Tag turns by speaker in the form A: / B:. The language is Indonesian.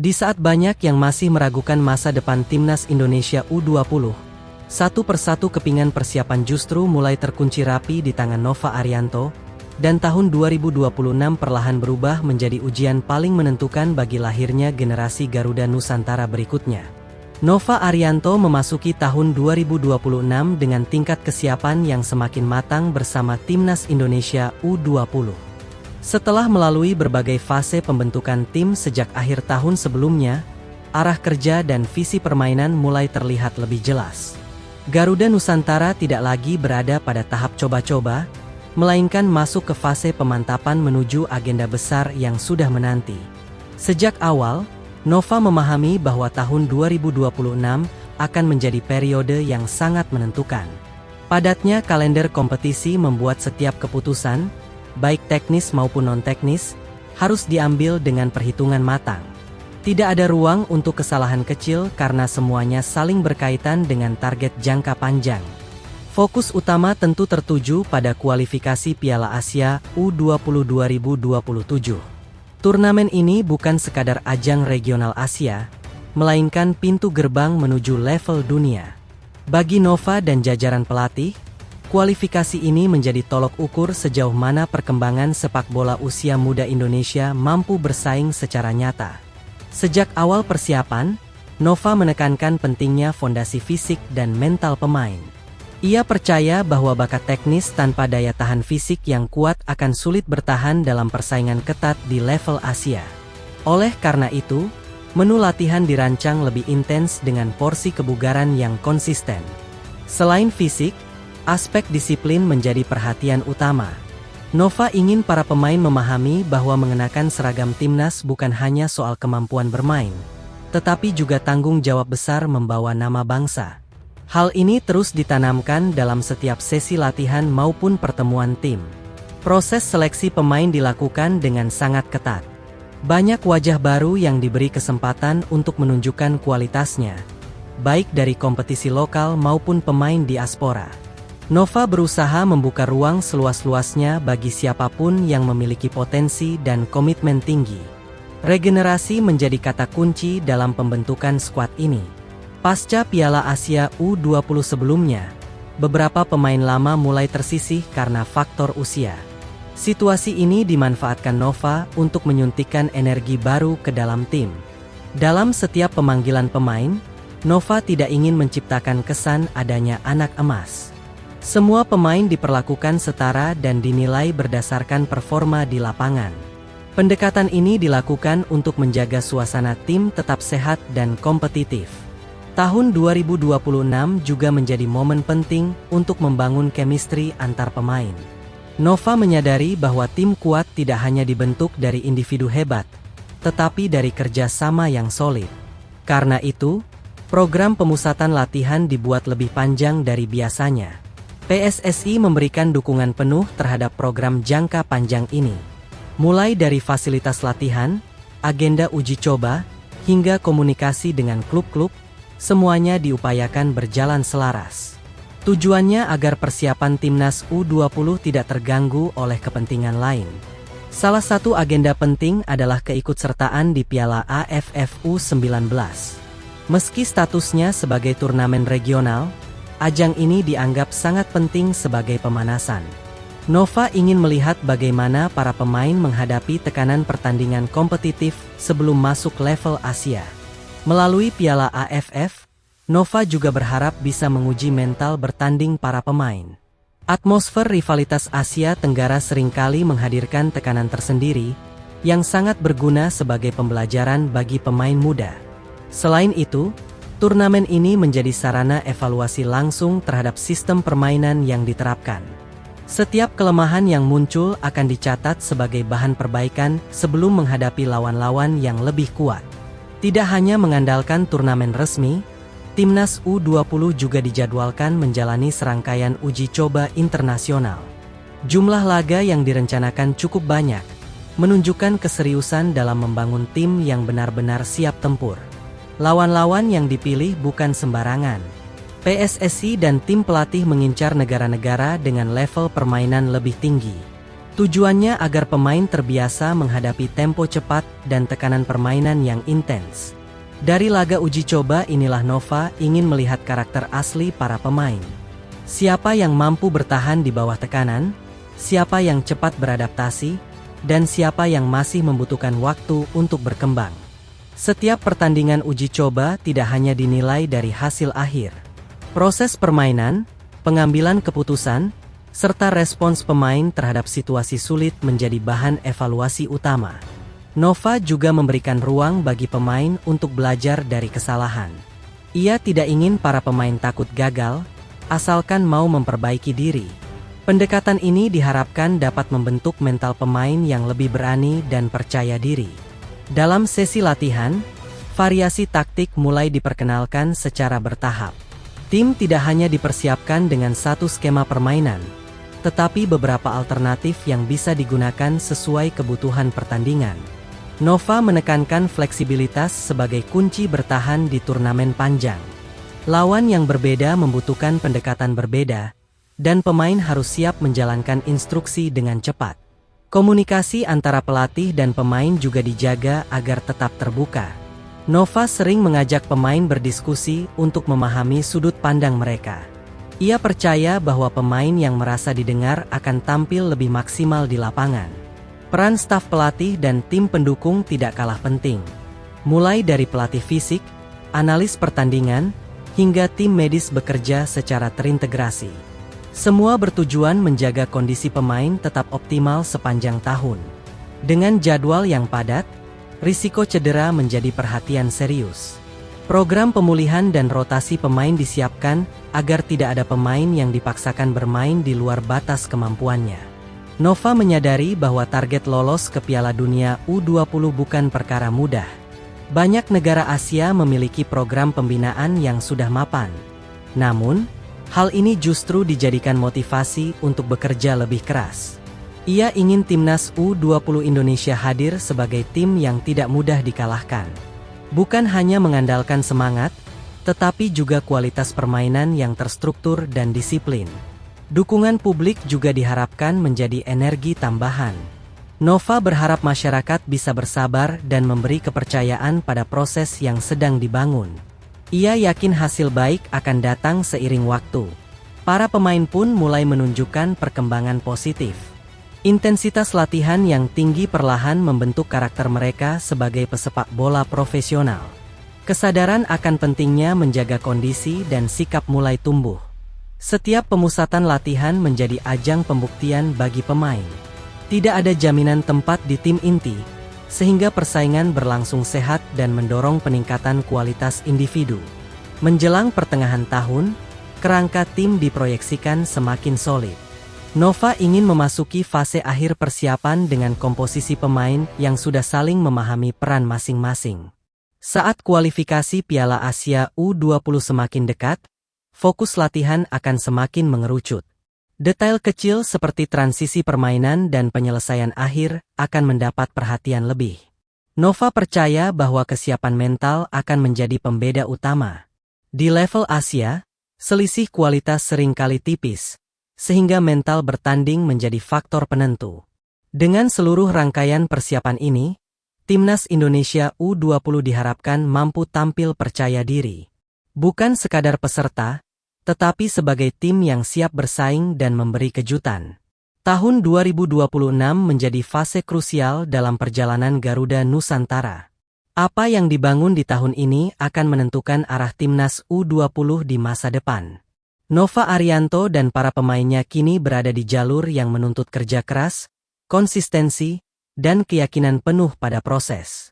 A: Di saat banyak yang masih meragukan masa depan timnas Indonesia U20, satu persatu kepingan persiapan justru mulai terkunci rapi di tangan Nova Arianto, dan tahun 2026 perlahan berubah menjadi ujian paling menentukan bagi lahirnya generasi Garuda Nusantara berikutnya. Nova Arianto memasuki tahun 2026 dengan tingkat kesiapan yang semakin matang bersama timnas Indonesia U20. Setelah melalui berbagai fase pembentukan tim sejak akhir tahun sebelumnya, arah kerja dan visi permainan mulai terlihat lebih jelas. Garuda Nusantara tidak lagi berada pada tahap coba-coba, melainkan masuk ke fase pemantapan menuju agenda besar yang sudah menanti. Sejak awal, Nova memahami bahwa tahun 2026 akan menjadi periode yang sangat menentukan. Padatnya kalender kompetisi membuat setiap keputusan, baik teknis maupun non-teknis, harus diambil dengan perhitungan matang. Tidak ada ruang untuk kesalahan kecil karena semuanya saling berkaitan dengan target jangka panjang. Fokus utama tentu tertuju pada kualifikasi Piala Asia U20 2027. Turnamen ini bukan sekadar ajang regional Asia, melainkan pintu gerbang menuju level dunia. Bagi Nova dan jajaran pelatih, kualifikasi ini menjadi tolok ukur sejauh mana perkembangan sepak bola usia muda Indonesia mampu bersaing secara nyata. Sejak awal persiapan, Nova menekankan pentingnya fondasi fisik dan mental pemain. Ia percaya bahwa bakat teknis tanpa daya tahan fisik yang kuat akan sulit bertahan dalam persaingan ketat di level Asia. Oleh karena itu, menu latihan dirancang lebih intens dengan porsi kebugaran yang konsisten. Selain fisik, aspek disiplin menjadi perhatian utama. Nova ingin para pemain memahami bahwa mengenakan seragam timnas bukan hanya soal kemampuan bermain, tetapi juga tanggung jawab besar membawa nama bangsa. Hal ini terus ditanamkan dalam setiap sesi latihan maupun pertemuan tim. Proses seleksi pemain dilakukan dengan sangat ketat. Banyak wajah baru yang diberi kesempatan untuk menunjukkan kualitasnya, baik dari kompetisi lokal maupun pemain diaspora. Nova berusaha membuka ruang seluas-luasnya bagi siapapun yang memiliki potensi dan komitmen tinggi. Regenerasi menjadi kata kunci dalam pembentukan skuad ini. Pasca Piala Asia U20 sebelumnya, beberapa pemain lama mulai tersisih karena faktor usia. Situasi ini dimanfaatkan Nova untuk menyuntikkan energi baru ke dalam tim. Dalam setiap pemanggilan pemain, Nova tidak ingin menciptakan kesan adanya anak emas. Semua pemain diperlakukan setara dan dinilai berdasarkan performa di lapangan. Pendekatan ini dilakukan untuk menjaga suasana tim tetap sehat dan kompetitif. Tahun 2026 juga menjadi momen penting untuk membangun chemistry antar pemain. Nova menyadari bahwa tim kuat tidak hanya dibentuk dari individu hebat, tetapi dari kerja sama yang solid. Karena itu, program pemusatan latihan dibuat lebih panjang dari biasanya. PSSI memberikan dukungan penuh terhadap program jangka panjang ini. Mulai dari fasilitas latihan, agenda uji coba, hingga komunikasi dengan klub-klub, semuanya diupayakan berjalan selaras. Tujuannya agar persiapan timnas U20 tidak terganggu oleh kepentingan lain. Salah satu agenda penting adalah keikutsertaan di Piala AFF U19. Meski statusnya sebagai turnamen regional, ajang ini dianggap sangat penting sebagai pemanasan. Nova ingin melihat bagaimana para pemain menghadapi tekanan pertandingan kompetitif sebelum masuk level Asia. Melalui Piala AFF, Nova juga berharap bisa menguji mental bertanding para pemain. Atmosfer rivalitas Asia Tenggara seringkali menghadirkan tekanan tersendiri, yang sangat berguna sebagai pembelajaran bagi pemain muda. Selain itu, turnamen ini menjadi sarana evaluasi langsung terhadap sistem permainan yang diterapkan. Setiap kelemahan yang muncul akan dicatat sebagai bahan perbaikan sebelum menghadapi lawan-lawan yang lebih kuat. Tidak hanya mengandalkan turnamen resmi, timnas U20 juga dijadwalkan menjalani serangkaian uji coba internasional. Jumlah laga yang direncanakan cukup banyak, menunjukkan keseriusan dalam membangun tim yang benar-benar siap tempur. Lawan-lawan yang dipilih bukan sembarangan. PSSI dan tim pelatih mengincar negara-negara dengan level permainan lebih tinggi. Tujuannya agar pemain terbiasa menghadapi tempo cepat dan tekanan permainan yang intens. Dari laga uji coba inilah Nova ingin melihat karakter asli para pemain. Siapa yang mampu bertahan di bawah tekanan, siapa yang cepat beradaptasi, dan siapa yang masih membutuhkan waktu untuk berkembang. Setiap pertandingan uji coba tidak hanya dinilai dari hasil akhir. Proses permainan, pengambilan keputusan, serta respons pemain terhadap situasi sulit menjadi bahan evaluasi utama. Nova juga memberikan ruang bagi pemain untuk belajar dari kesalahan. Ia tidak ingin para pemain takut gagal, asalkan mau memperbaiki diri. Pendekatan ini diharapkan dapat membentuk mental pemain yang lebih berani dan percaya diri. Dalam sesi latihan, variasi taktik mulai diperkenalkan secara bertahap. Tim tidak hanya dipersiapkan dengan satu skema permainan, tetapi beberapa alternatif yang bisa digunakan sesuai kebutuhan pertandingan. Nova menekankan fleksibilitas sebagai kunci bertahan di turnamen panjang. Lawan yang berbeda membutuhkan pendekatan berbeda, dan pemain harus siap menjalankan instruksi dengan cepat. Komunikasi antara pelatih dan pemain juga dijaga agar tetap terbuka. Nova sering mengajak pemain berdiskusi untuk memahami sudut pandang mereka. Ia percaya bahwa pemain yang merasa didengar akan tampil lebih maksimal di lapangan. Peran staf pelatih dan tim pendukung tidak kalah penting. Mulai dari pelatih fisik, analis pertandingan, hingga tim medis bekerja secara terintegrasi. Semua bertujuan menjaga kondisi pemain tetap optimal sepanjang tahun. Dengan jadwal yang padat, risiko cedera menjadi perhatian serius. Program pemulihan dan rotasi pemain disiapkan agar tidak ada pemain yang dipaksakan bermain di luar batas kemampuannya. Nova menyadari bahwa target lolos ke Piala Dunia U20 bukan perkara mudah. Banyak negara Asia memiliki program pembinaan yang sudah mapan. Namun, hal ini justru dijadikan motivasi untuk bekerja lebih keras. Ia ingin timnas U20 Indonesia hadir sebagai tim yang tidak mudah dikalahkan. Bukan hanya mengandalkan semangat, tetapi juga kualitas permainan yang terstruktur dan disiplin. Dukungan publik juga diharapkan menjadi energi tambahan. Nova berharap masyarakat bisa bersabar dan memberi kepercayaan pada proses yang sedang dibangun. Ia yakin hasil baik akan datang seiring waktu. Para pemain pun mulai menunjukkan perkembangan positif. Intensitas latihan yang tinggi perlahan membentuk karakter mereka sebagai pesepak bola profesional. Kesadaran akan pentingnya menjaga kondisi dan sikap mulai tumbuh. Setiap pemusatan latihan menjadi ajang pembuktian bagi pemain. Tidak ada jaminan tempat di tim inti, sehingga persaingan berlangsung sehat dan mendorong peningkatan kualitas individu. Menjelang pertengahan tahun, kerangka tim diproyeksikan semakin solid. Nova ingin memasuki fase akhir persiapan dengan komposisi pemain yang sudah saling memahami peran masing-masing. Saat kualifikasi Piala Asia U20 semakin dekat, fokus latihan akan semakin mengerucut. Detail kecil seperti transisi permainan dan penyelesaian akhir akan mendapat perhatian lebih. Nova percaya bahwa kesiapan mental akan menjadi pembeda utama. Di level Asia, selisih kualitas seringkali tipis, sehingga mental bertanding menjadi faktor penentu. Dengan seluruh rangkaian persiapan ini, timnas Indonesia U20 diharapkan mampu tampil percaya diri. Bukan sekadar peserta, tetapi sebagai tim yang siap bersaing dan memberi kejutan. Tahun 2026 menjadi fase krusial dalam perjalanan Garuda Nusantara. Apa yang dibangun di tahun ini akan menentukan arah timnas U20 di masa depan. Nova Arianto dan para pemainnya kini berada di jalur yang menuntut kerja keras, konsistensi, dan keyakinan penuh pada proses.